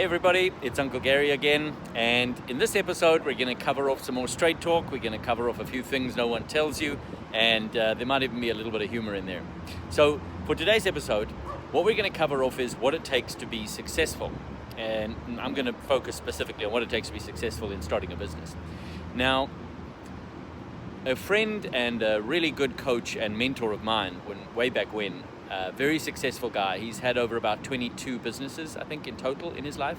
Hey everybody, it's Uncle Gary again, and in this episode we're going to cover off some more straight talk. We're going to cover off a few things no one tells you, and there might even be a little bit of humor in there. So for today's episode, what we're going to cover off is what it takes to be successful, and I'm going to focus specifically on what it takes to be successful in starting a business. Now, a friend and a really good coach and mentor of mine, way back when, very successful guy. He's had over about 22 businesses, I think, in total in his life.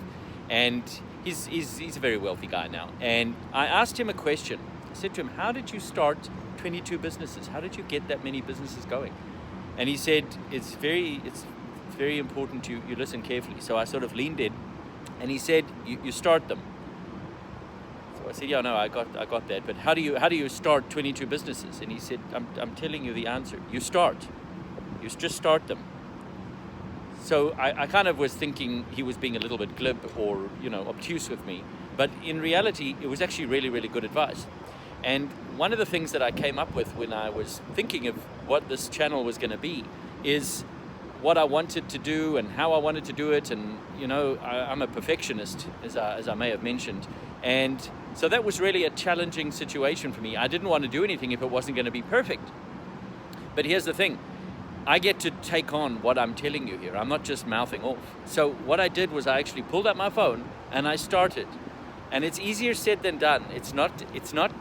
And he's a very wealthy guy now. And I asked him a question. I said to him, how did you start 22 businesses? How did you get that many businesses going? And he said, it's very important you listen carefully. So I sort of leaned in, and he said, you start them. So I said, yeah, no, I got that. But how do you start 22 businesses? And he said, I'm telling you the answer. You start. You just start them. So I kind of was thinking he was being a little bit glib or, obtuse with me. But in reality, it was actually really, really good advice. And one of the things that I came up with when I was thinking of what this channel was going to be is what I wanted to do and how I wanted to do it. And, I'm a perfectionist, as I may have mentioned. And so that was really a challenging situation for me. I didn't want to do anything if it wasn't going to be perfect. But here's the thing. I get to take on what I'm telling you here. I'm not just mouthing off. So what I did was I actually pulled out my phone and I started. And it's easier said than done. It's not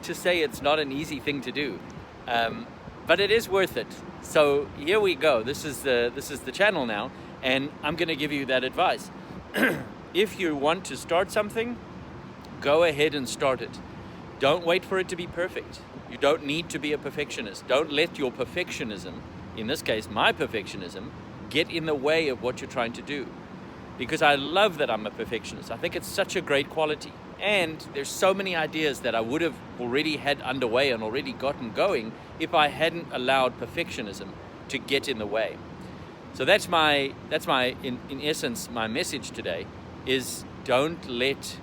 to say it's not an easy thing to do, but it is worth it. So here we go. This is the channel now, and I'm going to give you that advice. If you want to start something, go ahead and start it. Don't wait for it to be perfect. You don't need to be a perfectionist. Don't let your perfectionism, in this case, my perfectionism, get in the way of what you're trying to do. Because I love that I'm a perfectionist. I think it's such a great quality. And there's so many ideas that I would have already had underway and already gotten going if I hadn't allowed perfectionism to get in the way. So that's my in essence, my message today is don't let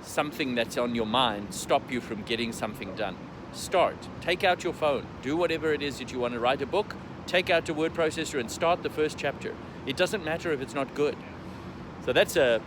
something that's on your mind stop you from getting something done. Start. Take out your phone. Do whatever it is that you want to write a book. Take out the word processor and start the first chapter. It doesn't matter if it's not good. So that's a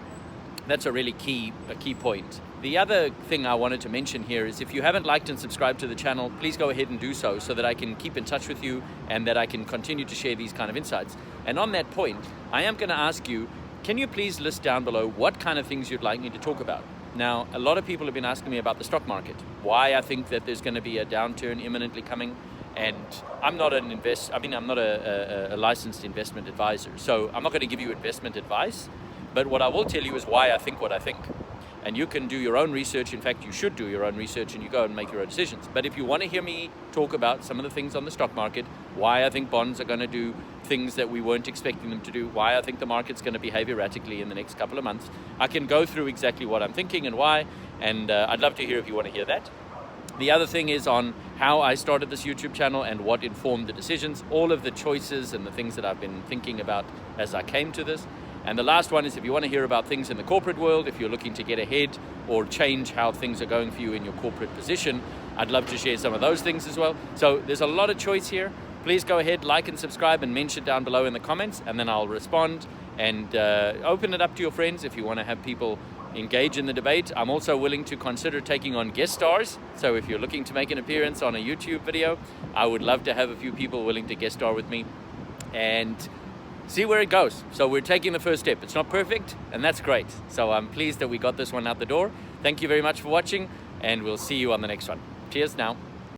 really key point. The other thing I wanted to mention here is if you haven't liked and subscribed to the channel, please go ahead and do so that I can keep in touch with you and that I can continue to share these kind of insights. And on that point, I am going to ask you, can you please list down below what kind of things you'd like me to talk about? Now, a lot of people have been asking me about the stock market, why I think that there's going to be a downturn imminently coming. And I'm not I'm not a licensed investment advisor, so I'm not going to give you investment advice. But what I will tell you is why I think what I think. And you can do your own research. In fact, you should do your own research and you go and make your own decisions. But if you want to hear me talk about some of the things on the stock market, why I think bonds are going to do things that we weren't expecting them to do, why I think the market's going to behave erratically in the next couple of months, I can go through exactly what I'm thinking and why. And I'd love to hear if you want to hear that. The other thing is on how I started this YouTube channel and what informed the decisions, all of the choices and the things that I've been thinking about as I came to this. And the last one is if you want to hear about things in the corporate world, if you're looking to get ahead or change how things are going for you in your corporate position, I'd love to share some of those things as well. So there's a lot of choice here. Please go ahead, like and subscribe and mention down below in the comments, and then I'll respond and open it up to your friends if you want to have people engage in the debate. I'm also willing to consider taking on guest stars. So if you're looking to make an appearance on a YouTube video, I would love to have a few people willing to guest star with me and see where it goes. So we're taking the first step. It's not perfect, and that's great. So I'm pleased that we got this one out the door. Thank you very much for watching, and we'll see you on the next one. Cheers now.